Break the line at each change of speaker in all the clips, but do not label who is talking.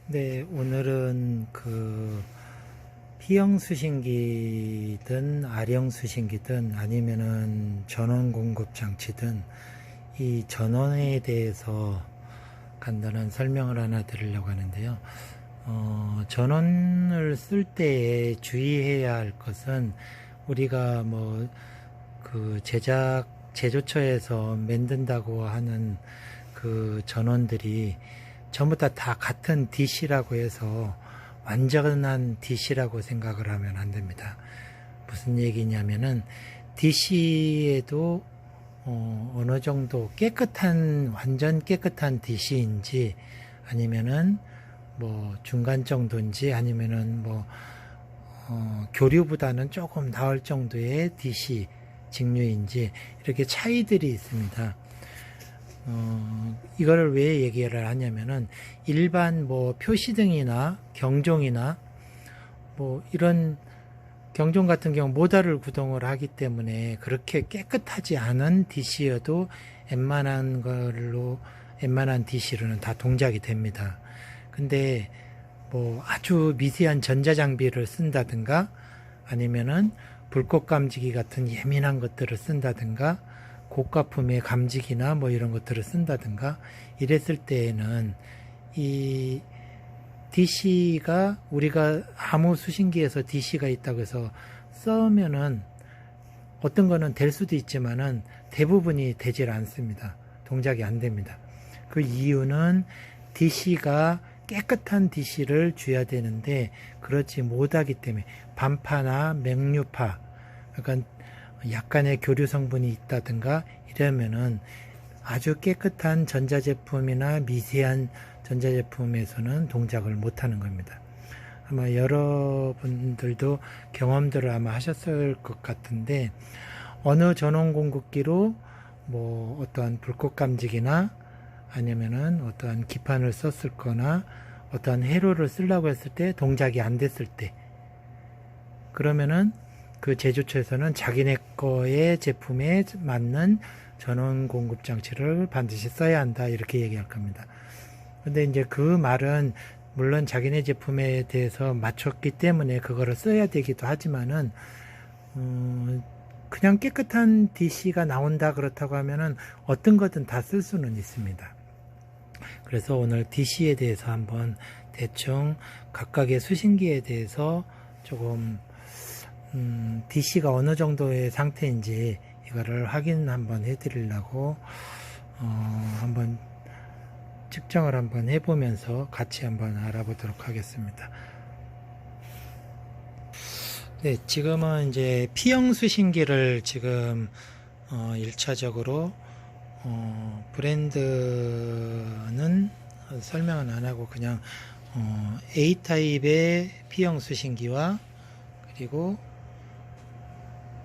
네, 오늘은 P형 수신기든 R형 수신기든 아니면은 전원 공급 장치든 이 전원에 대해서 간단한 설명을 하나 드리려고 하는데요. 전원을 쓸 때에 주의해야 할 것은 우리가 제조처에서 만든다고 하는 그 전원들이 전부 다 같은 DC라고 해서 완전한 DC라고 생각을 하면 안 됩니다. 무슨 얘기냐면은 DC에도 어느 정도 완전 깨끗한 DC인지 아니면은 중간 정도인지 아니면은 교류보다는 조금 나을 정도의 DC 직류인지 이렇게 차이들이 있습니다. 이거를 왜 얘기를 하냐면은 일반 표시등이나 경종이나 이런 경종 같은 경우 모달을 구동을 하기 때문에 그렇게 깨끗하지 않은 DC여도 웬만한 DC로는 다 동작이 됩니다. 근데 아주 미세한 전자장비를 쓴다든가 아니면은 불꽃 감지기 같은 예민한 것들을 쓴다든가 고가품의 감지기나 이런 것들을 쓴다든가 이랬을 때에는 이 DC가 우리가 아무 수신기에서 DC가 있다고 해서 써면은 어떤 거는 될 수도 있지만은 대부분이 되질 않습니다. 동작이 안 됩니다. 그 이유는 DC가 깨끗한 DC를 줘야 되는데 그렇지 못하기 때문에 반파나 맹류파 약간의 교류 성분이 있다든가 이러면은 아주 깨끗한 전자제품이나 미세한 전자제품에서는 동작을 못하는 겁니다. 아마 여러분들도 경험들을 아마 하셨을 것 같은데 어느 전원 공급기로 어떠한 불꽃 감지기나 아니면은 어떠한 기판을 썼을 거나 어떠한 회로를 쓰려고 했을 때 동작이 안 됐을 때 그러면은 그 제조처에서는 자기네 거의 제품에 맞는 전원 공급 장치를 반드시 써야 한다 이렇게 얘기할 겁니다. 근데 이제 그 말은 물론 자기네 제품에 대해서 맞췄기 때문에 그거를 써야 되기도 하지만은 그냥 깨끗한 DC가 나온다 그렇다고 하면은 어떤 거든 다 쓸 수는 있습니다. 그래서 오늘 DC에 대해서 한번 대충 각각의 수신기에 대해서 조금 DC가 어느 정도의 상태인지 이거를 확인 한번 해드리려고 한번 측정을 한번 해보면서 같이 한번 알아보도록 하겠습니다. 네, 지금은 이제 P형 수신기를 지금 1차적으로 브랜드는 설명은 안 하고 그냥 A타입의 P형 수신기와 그리고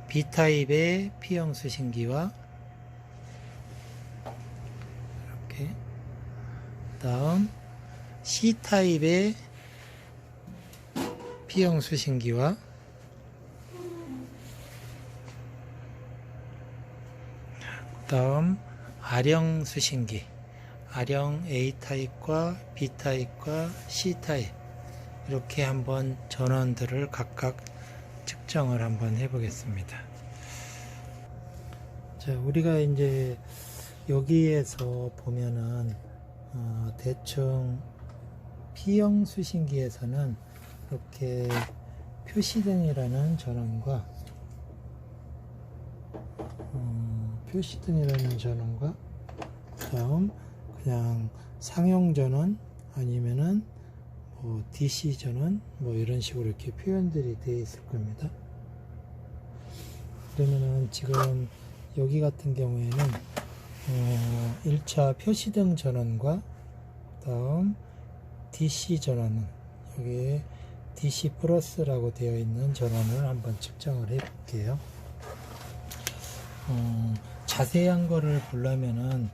B타입의 P형 수신기와 이렇게 다음 C타입의 P형 수신기와 다음 R형 수신기 R형 A타입과 B타입과 C타입 이렇게 한번 전원들을 각각 측정을 한번 해보겠습니다. 자, 우리가 이제 여기에서 보면은 대충 P형 수신기에서는 이렇게 표시등이라는 전원과 다음 그냥 상용 전원 아니면은 DC 전원 이런 식으로 이렇게 표현들이 되어 있을 겁니다. 그러면은 지금 여기 같은 경우에는 1차 표시등 전원과 다음 DC 전원은 여기에 DC 플러스라고 되어 있는 전원을 한번 측정을 해 볼게요. 자세한 거를 보려면은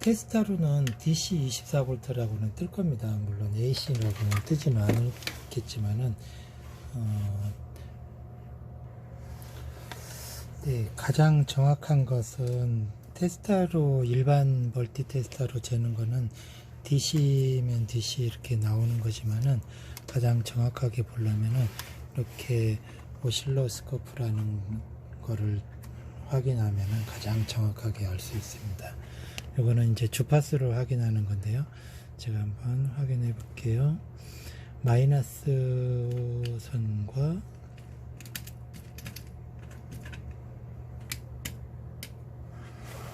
테스타로는 DC 24V라고는 뜰 겁니다. 물론 AC라고는 뜨지는 않겠지만은 네, 가장 정확한 것은 테스타로 일반 멀티 테스타로 재는 거는 DC면 DC 이렇게 나오는 거지만은 가장 정확하게 보려면은 이렇게 오실로스코프라는 거를 확인하면은 가장 정확하게 알 수 있습니다. 이거는 이제 주파수를 확인하는 건데요. 제가 한번 확인해 볼게요. 마이너스 선과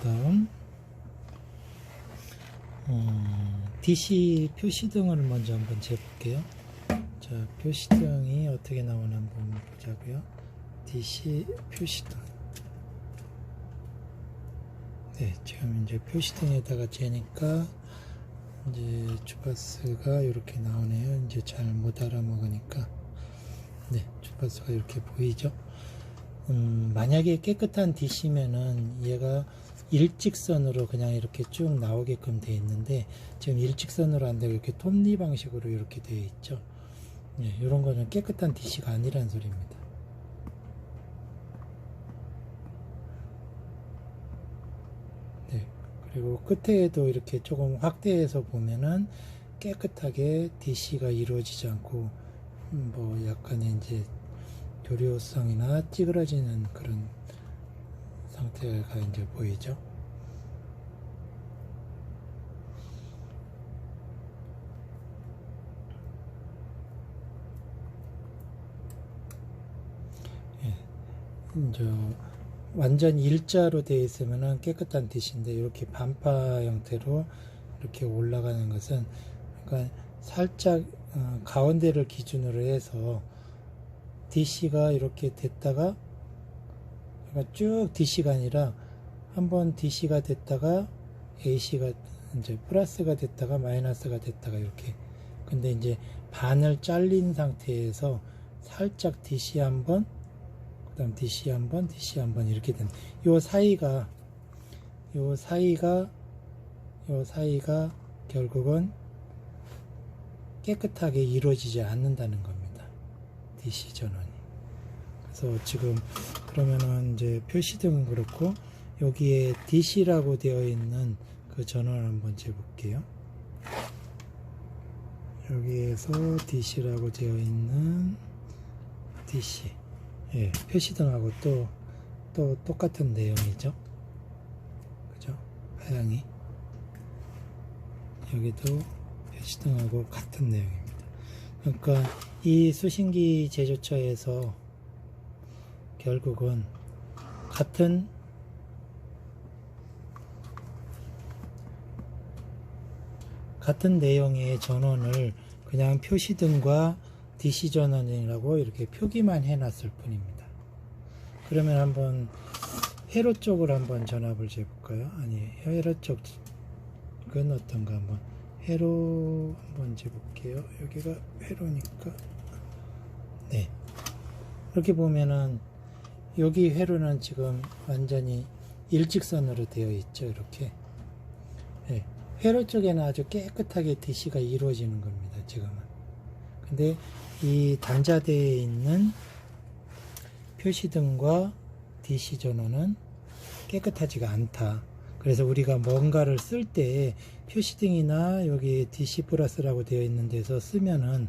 다음 DC 표시등을 먼저 한번 재볼게요. 자, 표시등이 어떻게 나오나 한번 보자고요. DC 표시등. 네, 지금 이제 표시등에다가 재니까 이제 주파수가 이렇게 나오네요. 이제 잘 못 알아먹으니까. 네, 주파수가 이렇게 보이죠. 만약에 깨끗한 DC면은 얘가 일직선으로 그냥 이렇게 쭉 나오게끔 되어 있는데 지금 일직선으로 안 되고 이렇게 톱니 방식으로 이렇게 되어 있죠. 네, 이런 거는 깨끗한 DC가 아니란 소리입니다. 네, 그리고 끝에도 이렇게 조금 확대해서 보면은 깨끗하게 DC가 이루어지지 않고 뭐 약간의 이제 교류성이나 찌그러지는 그런 상태가 이제 보이죠. 예, 이제 완전 일자로 되어 있으면은 깨끗한 DC인데 이렇게 반파 형태로 이렇게 올라가는 것은 그러니까 살짝 가운데를 기준으로 해서 DC가 이렇게 됐다가 그러니까 쭉 DC가 아니라 한번 DC가 됐다가 AC가 이제 플러스가 됐다가 마이너스가 됐다가 이렇게. 근데 이제 반을 잘린 상태에서 살짝 DC 한번, 그다음 DC 한번, DC 한번 이렇게 된. 요 사이가 결국은 깨끗하게 이루어지지 않는다는 겁니다. DC 전원이. 그래서 지금 그러면은 이제 표시등은 그렇고 여기에 DC라고 되어 있는 그 전원을 한번 재볼게요. 여기에서 DC라고 되어 있는 DC, 예, 표시등하고 또 똑같은 내용이죠. 그죠? 하향이 여기도 표시등하고 같은 내용입니다. 그러니까 이 수신기 제조처에서 결국은 같은 내용의 전원을 그냥 표시등과 DC 전원이라고 이렇게 표기만 해놨을 뿐입니다. 그러면 한번 회로 쪽을 한번 전압을 재볼까요? 아니, 회로 쪽은 어떤가 한번 회로 한번 재볼게요. 여기가 회로니까 네, 이렇게 보면은 여기 회로는 지금 완전히 일직선으로 되어 있죠. 이렇게. 네, 회로 쪽에는 아주 깨끗하게 DC가 이루어지는 겁니다. 지금은. 근데 이 단자대에 있는 표시등과 DC 전원은 깨끗하지가 않다. 그래서 우리가 뭔가를 쓸 때 표시등이나 여기 DC 플러스라고 되어 있는 데서 쓰면은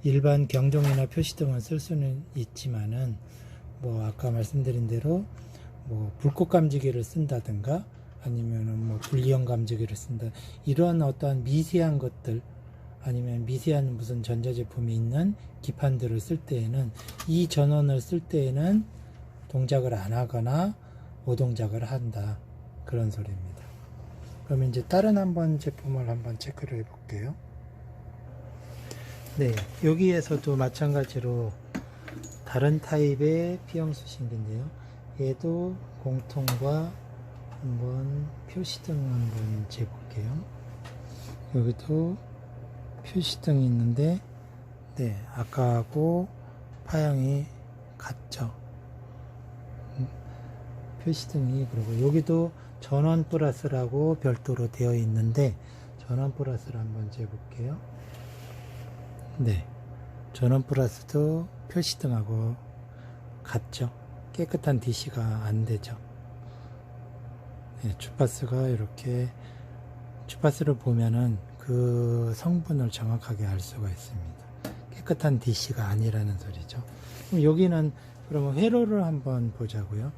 일반 경종이나 표시등은 쓸 수는 있지만은 뭐 아까 말씀드린 대로 뭐 불꽃 감지기를 쓴다든가 아니면은 뭐 불이형 감지기를 쓴다, 이러한 어떠한 미세한 것들 아니면 미세한 무슨 전자제품이 있는 기판들을 쓸 때에는 이 전원을 쓸 때에는 동작을 안 하거나 오동작을 한다, 그런 소리입니다. 그러면 이제 다른 한번 제품을 한번 체크를 해 볼게요. 네, 여기에서도 마찬가지로 다른 타입의 P형 수신기인데요. 얘도 공통과 한번 표시등 한번 재볼게요. 여기도 표시등이 있는데, 네, 아까하고 파형이 같죠. 표시등이, 그리고 여기도 전원 플러스라고 별도로 되어 있는데, 전원 플러스를 한번 재볼게요. 네, 전원 플러스도 표시등하고 같죠. 깨끗한 DC가 안 되죠. 네, 주파수가 이렇게, 주파수를 보면은 그 성분을 정확하게 알 수가 있습니다. 깨끗한 DC가 아니라는 소리죠. 그럼 여기는 그러면 회로를 한번 보자고요.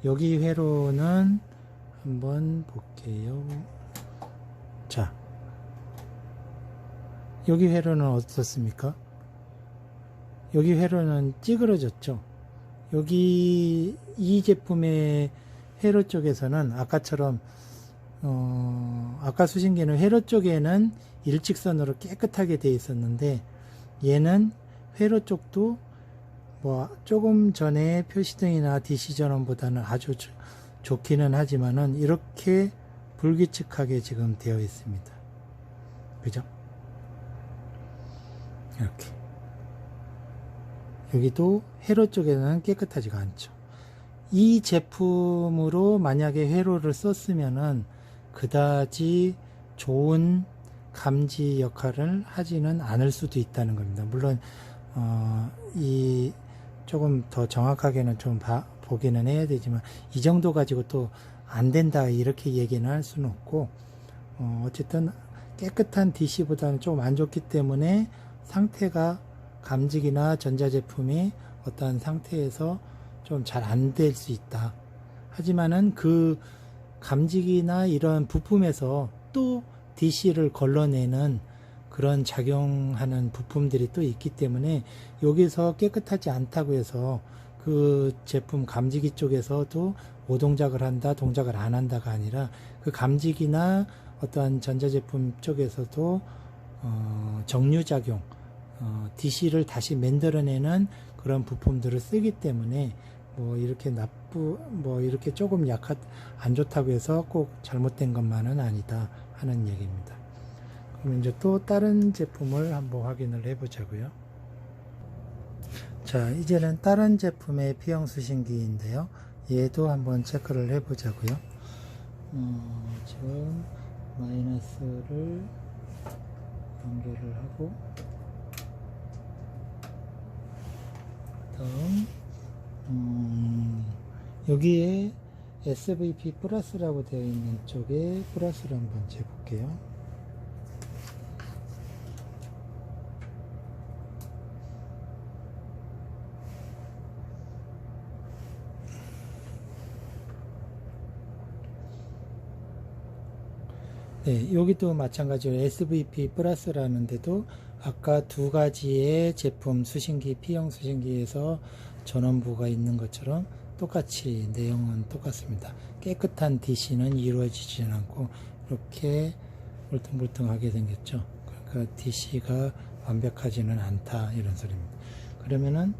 여기 회로는 한번 볼게요. 자, 여기 회로는 어떻습니까? 여기 회로는 찌그러졌죠. 여기 이 제품의 회로 쪽에서는 아까처럼 아까 수신기는 회로 쪽에는 일직선으로 깨끗하게 되어 있었는데, 얘는 회로 쪽도 뭐 조금 전에 표시등이나 DC 전원보다는 아주 좋기는 하지만은 이렇게 불규칙하게 지금 되어 있습니다. 그죠? 이렇게. 여기도 회로 쪽에는 깨끗하지가 않죠. 이 제품으로 만약에 회로를 썼으면은 그다지 좋은 감지 역할을 하지는 않을 수도 있다는 겁니다. 물론 이 조금 더 정확하게는 좀 보기는 해야 되지만, 이 정도 가지고 또 안 된다 이렇게 얘기는 할 수는 없고, 어쨌든 깨끗한 DC보다는 좀 안 좋기 때문에 상태가 감지기나 전자제품이 어떠한 상태에서 좀 잘 안 될 수 있다. 하지만은 그 감지기나 이런 부품에서 또 DC를 걸러내는 그런 작용하는 부품들이 또 있기 때문에, 여기서 깨끗하지 않다고 해서 그 제품 감지기 쪽에서도 오동작을 한다, 동작을 안 한다가 아니라, 그 감지기나 어떠한 전자제품 쪽에서도 정류작용, DC를 다시 만들어내는 그런 부품들을 쓰기 때문에, 뭐 이렇게 뭐 이렇게 조금 안 좋다고 해서 꼭 잘못된 것만은 아니다 하는 얘기입니다. 그럼 이제 또 다른 제품을 한번 확인을 해 보자고요. 자, 이제는 다른 제품의 P형 수신기인데요. 얘도 한번 체크를 해 보자고요. 지금 마이너스를 연결을 하고, 다음 여기에 SVP 플러스라고 되어 있는 쪽에 플러스를 한번 재볼게요. 네, 여기도 마찬가지로 SVP 플러스라는 데도 아까 두 가지의 제품 수신기, P형 수신기에서 전원부가 있는 것처럼 똑같이 내용은 똑같습니다. 깨끗한 DC는 이루어지지 않고 이렇게 울퉁불퉁하게 생겼죠. 그러니까 DC가 완벽하지는 않다 이런 소리입니다. 그러면은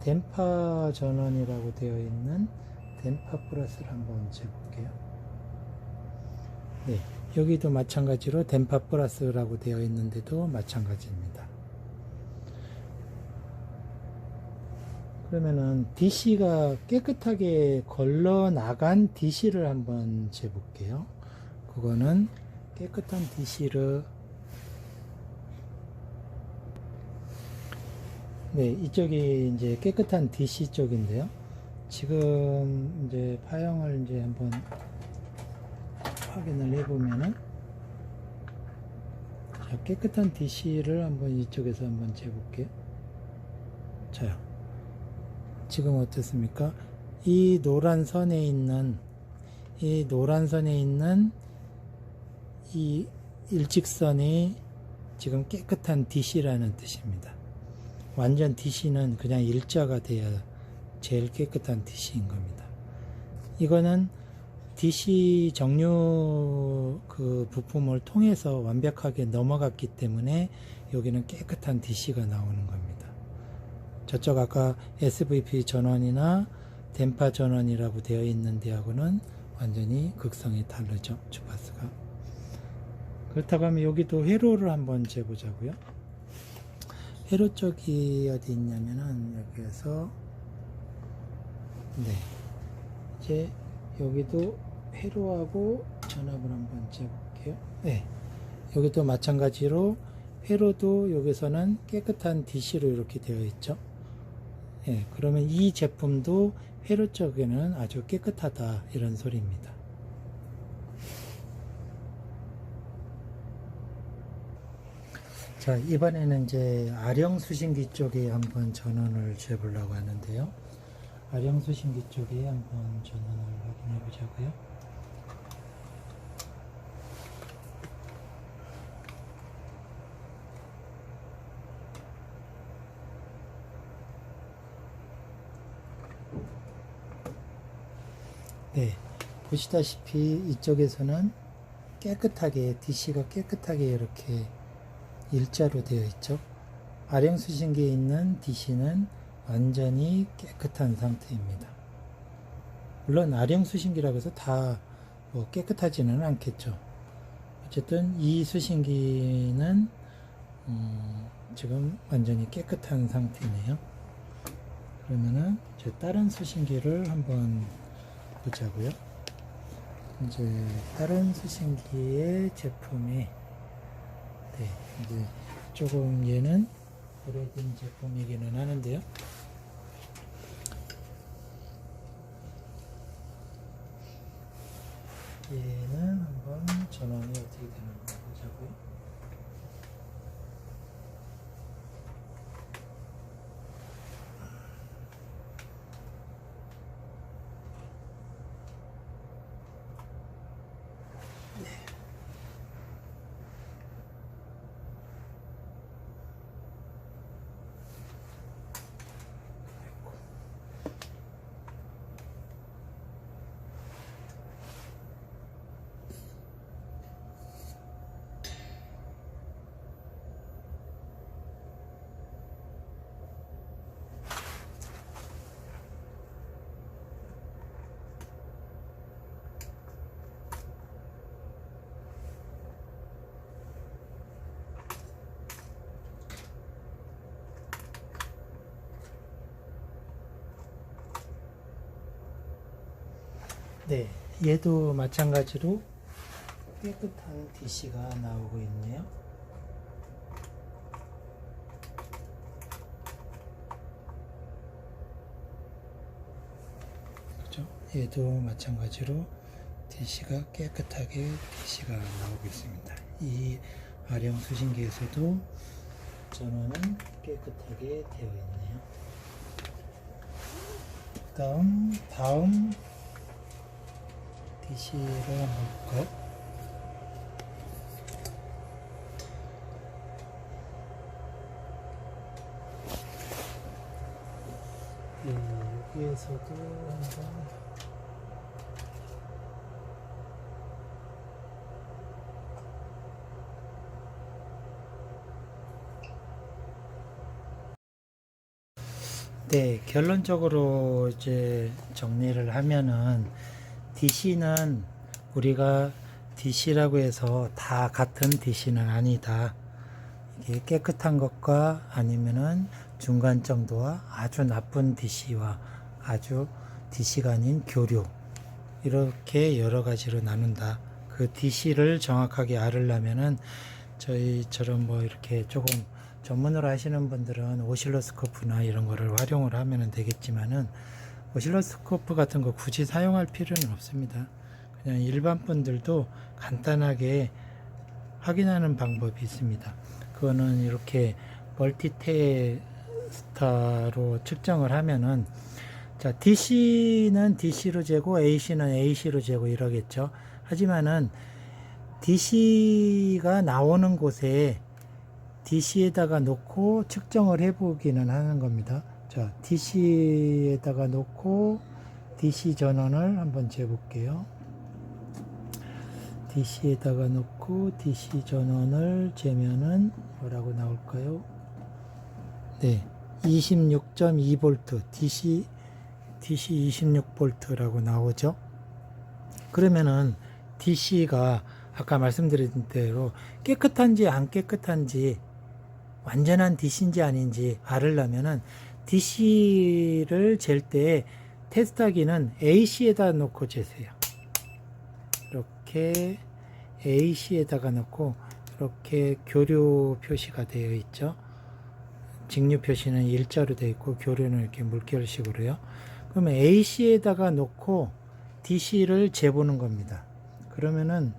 電波 전원이라고 되어 있는電波 플러스를 한번 재볼게요. 네, 여기도 마찬가지로電波 플러스라고 되어 있는데도 마찬가지입니다. 그러면은 DC가 깨끗하게 걸러 나간 DC를 한번 재볼게요. 그거는 깨끗한 DC를, 네, 이쪽이 이제 깨끗한 DC 쪽인데요. 지금 이제 파형을 이제 한번 확인을 해보면은, 자, 깨끗한 DC를 한번 이쪽에서 한번 재볼게요. 자요. 지금 어떻습니까? 이 노란 선에 있는 이 일직선이 지금 깨끗한 DC라는 뜻입니다. 완전 DC는 그냥 일자가 돼야 제일 깨끗한 DC인 겁니다. 이거는 DC 정류 그 부품을 통해서 완벽하게 넘어갔기 때문에 여기는 깨끗한 DC가 나오는 겁니다. 저쪽 아까 SVP 전원이나電波 전원이라고 되어 있는 데하고는 완전히 극성이 다르죠, 주파수가. 그렇다고 하면 여기도 회로를 한번 재보자고요. 회로 쪽이 어디 있냐면은 여기에서, 네, 이제 여기도 회로하고 전압을 한번 재볼게요. 네, 여기도 마찬가지로 회로도 여기서는 깨끗한 DC로 이렇게 되어 있죠. 네, 그러면 이 제품도 회로 쪽에는 아주 깨끗하다 이런 소리입니다. 자, 이번에는 이제 아령 수신기 쪽에 한번 전원을 재보려고 하는데요. 아령 수신기 쪽에 한번 전원을 확인해 보자고요. 네, 보시다시피 이쪽에서는 깨끗하게 DC가 깨끗하게 이렇게 일자로 되어 있죠. 아령 수신기에 있는 DC는 완전히 깨끗한 상태입니다. 물론 아령 수신기라고 해서 다 뭐 깨끗하지는 않겠죠. 어쨌든 이 수신기는 지금 완전히 깨끗한 상태네요. 그러면은 이제 다른 수신기를 한번 보자고요. 이제 다른 수신기의 제품이 네, 이제 조금 얘는 오래된 제품이기는 하는데요. 얘는 한번 전원이 어떻게 되는지 보자고요. 네, 얘도 마찬가지로 깨끗한 DC가 나오고 있네요. 그렇죠? 얘도 마찬가지로 DC가 깨끗하게 DC가 나오고 있습니다. 이 아령 수신기에서도 전원은 깨끗하게 되어 있네요. 다음 DC를 한번 볼까요? 네, 여기에서도 한번 네, 결론적으로 이제 정리를 하면은 DC는 우리가 DC라고 해서 다 같은 DC는 아니다. 이게 깨끗한 것과 아니면은 중간 정도와 아주 나쁜 DC와 아주 DC가 아닌 교류 이렇게 여러 가지로 나눈다. 그 DC를 정확하게 알으려면은 저희처럼 뭐 이렇게 조금 전문으로 하시는 분들은 오실로스코프나 이런 거를 활용을 하면 되겠지만은 오실로스코프 같은 거 굳이 사용할 필요는 없습니다. 그냥 일반 분들도 간단하게 확인하는 방법이 있습니다. 그거는 이렇게 멀티테스터로 측정을 하면은 자, DC는 DC로 재고 AC는 AC로 재고 이러겠죠. 하지만은 DC가 나오는 곳에 DC에다가 놓고 측정을 해보기는 하는 겁니다. 자, DC에다가 놓고 DC 전원을 한번 재볼게요. DC에다가 놓고 DC 전원을 재면은 뭐라고 나올까요? 네, 26.2V DC 26V라고 나오죠. 그러면은 DC가 아까 말씀드린 대로 깨끗한지 안 깨끗한지 완전한 DC인지 아닌지 알으려면은 DC를 잴 때 테스트하기는 AC에다 놓고 재세요. 이렇게 AC에다가 놓고 이렇게 교류 표시가 되어 있죠. 직류 표시는 일자로 되어 있고 교류는 이렇게 물결식으로요. 그러면 AC에다가 놓고 DC를 재보는 겁니다. 그러면은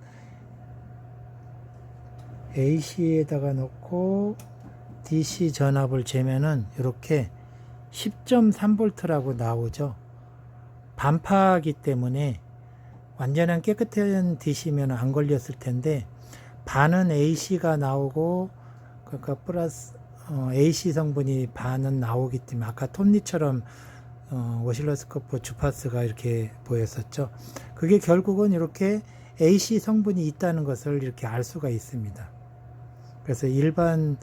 AC에다가 놓고 DC 전압을 재면은 이렇게 10.3V라고 나오죠. 반파기 때문에 완전한 깨끗한 DC면 안 걸렸을 텐데, 반은 AC가 나오고, 그러니까 플러스 AC 성분이 반은 나오기 때문에, 아까 톱니처럼 오실로스코프 주파수가 이렇게 보였었죠. 그게 결국은 이렇게 AC 성분이 있다는 것을 이렇게 알 수가 있습니다. 그래서 일반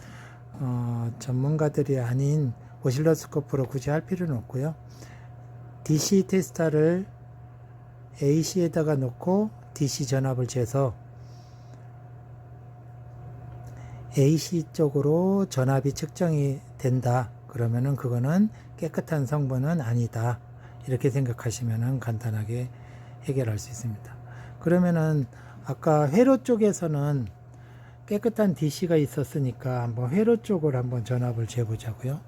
전문가들이 아닌 오실로스코프로 굳이 할 필요는 없고요. DC 테스터를 AC에다가 놓고 DC 전압을 재서 AC 쪽으로 전압이 측정이 된다. 그러면은 그거는 깨끗한 성분은 아니다. 이렇게 생각하시면은 간단하게 해결할 수 있습니다. 그러면은 아까 회로 쪽에서는 깨끗한 DC가 있었으니까 한번 회로 쪽을 한번 전압을 재보자고요.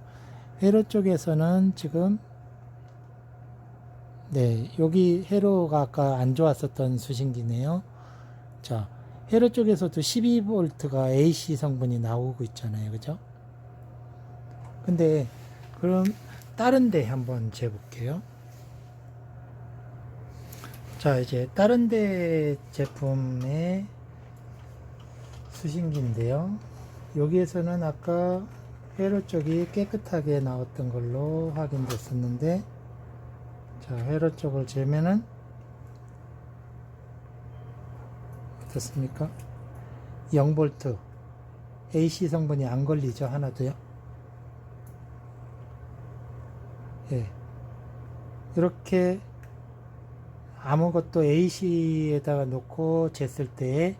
회로 쪽에서는 지금 여기 회로가 아까 안 좋았었던 수신기네요. 자, 회로 쪽에서도 12V가 AC 성분이 나오고 있잖아요. 그죠? 근데 그럼 다른 데 한번 재볼게요. 자, 이제 다른 데 제품의 수신기인데요. 여기에서는 아까 회로 쪽이 깨끗하게 나왔던 걸로 확인됐었는데, 자, 회로 쪽을 재면은 어떻습니까? 0V AC 성분이 안 걸리죠. 하나도요. 예. 이렇게 아무것도 AC에다가 놓고 쟀을 때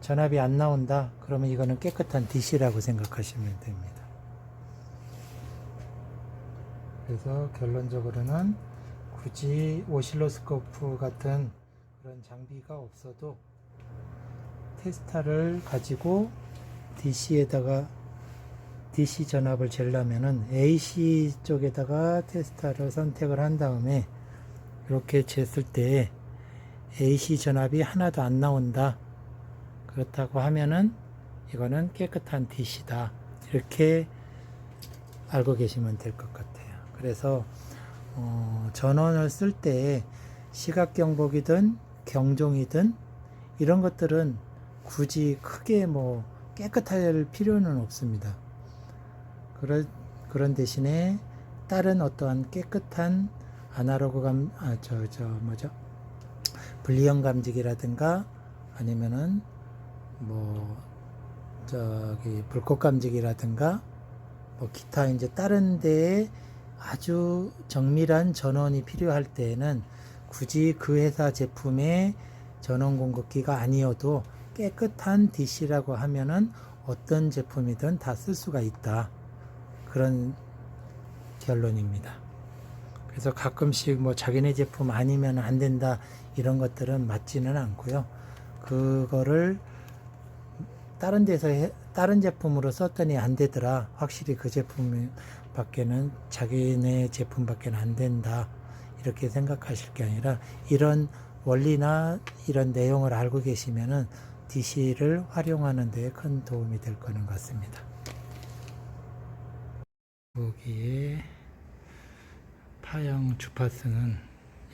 전압이 안 나온다. 그러면 이거는 깨끗한 DC라고 생각하시면 됩니다. 그래서 결론적으로는 굳이 오실로스코프 같은 그런 장비가 없어도 테스터를 가지고 DC에다가 DC 전압을 재려면은 AC 쪽에다가 테스터를 선택을 한 다음에 이렇게 쟀을 때 AC 전압이 하나도 안 나온다. 그렇다고 하면은 이거는 깨끗한 DC다. 이렇게 알고 계시면 될 것 같아요. 그래서 전원을 쓸 때 시각경보기든 경종이든 이런 것들은 굳이 크게 뭐 깨끗할 필요는 없습니다. 그런 대신에 다른 어떠한 깨끗한 아날로그 분리형 감지기라든가 아니면은 불꽃 감지기라든가 기타 이제 다른 데에 아주 정밀한 전원이 필요할 때에는 굳이 그 회사 제품의 전원 공급기가 아니어도 깨끗한 DC라고 하면은 어떤 제품이든 다 쓸 수가 있다. 그런 결론입니다. 그래서 가끔씩 자기네 제품 아니면 안 된다 이런 것들은 맞지는 않고요. 그거를 다른 데서 다른 제품으로 썼더니 안 되더라. 확실히 그 제품 밖에는 자기네 제품 밖에는 안 된다. 이렇게 생각하실 게 아니라 이런 원리나 이런 내용을 알고 계시면은 DC를 활용하는 데 큰 도움이 될 거는 같습니다. 여기에 파형 주파수는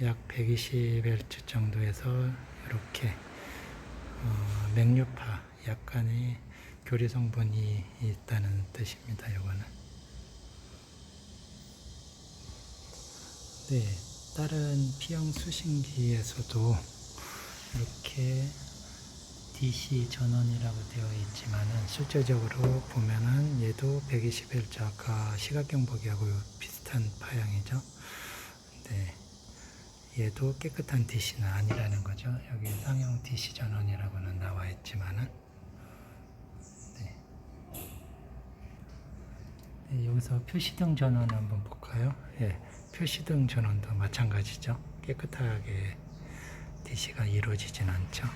약 120Hz 정도에서 이렇게 맥류파 약간의 교리 성분이 있다는 뜻입니다. 요거는 다른 P형 수신기에서도 이렇게 DC 전원이라고 되어 있지만은 실제적으로 보면은 얘도 120Hz 아까 시각경보기하고 비슷한 파형이죠. 근데 얘도 깨끗한 DC는 아니라는 거죠. 여기 상용 DC 전원이라고는 나와 있지만은 여기서 표시등 전원 한번 볼까요? 표시등 전원도 마찬가지죠. 깨끗하게 DC가 이루어지진 않죠.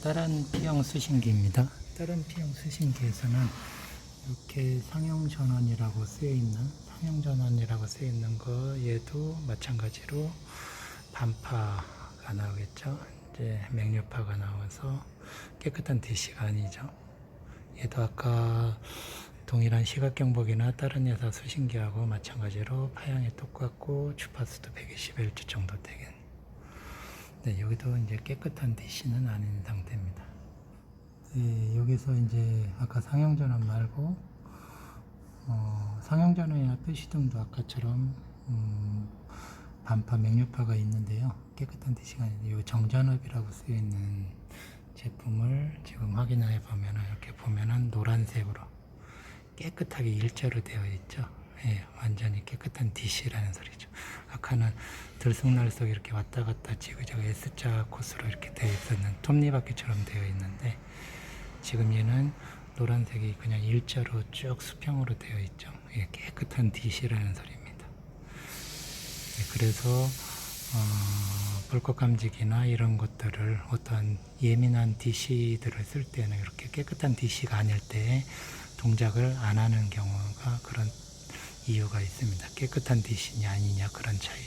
다른 P형 수신기입니다. 다른 P형 수신기에서는 이렇게 상용 전원이라고 쓰여 있는 거 얘도 마찬가지로 반파가 나오겠죠. 이제 이제 맥류파가 나와서 깨끗한 DC가 아니죠. 얘도 아까 동일한 시각경보기나 다른 회사 수신기하고 마찬가지로 파형이 똑같고 주파수도 120Hz 정도 되긴. 네, 여기도 이제 깨끗한 DC는 아닌 상태입니다. 네, 여기서 이제 아까 상형전원 말고 상형전원이나 표시등도 아까처럼 반파 맥류파가 있는데요. 깨끗한 DC가 아닌데 이 정전압이라고 쓰여 있는 제품을 지금 확인해 보면 이렇게 보면은 노란색으로 깨끗하게 일자로 되어 있죠. 예, 완전히 깨끗한 DC라는 소리죠. 아까는 들쑥날쑥 이렇게 왔다 갔다 지그재그 S자 코스로 이렇게 되어 있었는 톱니바퀴처럼 되어 있는데 지금 얘는 노란색이 그냥 일자로 쭉 수평으로 되어 있죠. 예, 깨끗한 DC라는 소리입니다. 예, 그래서 불꽃 감지기나 이런 것들을 어떤 예민한 DC들을 쓸 때는 이렇게 깨끗한 DC가 아닐 때 동작을 안 하는 경우가 그런 이유가 있습니다. 깨끗한 DC냐 아니냐 그런 차이.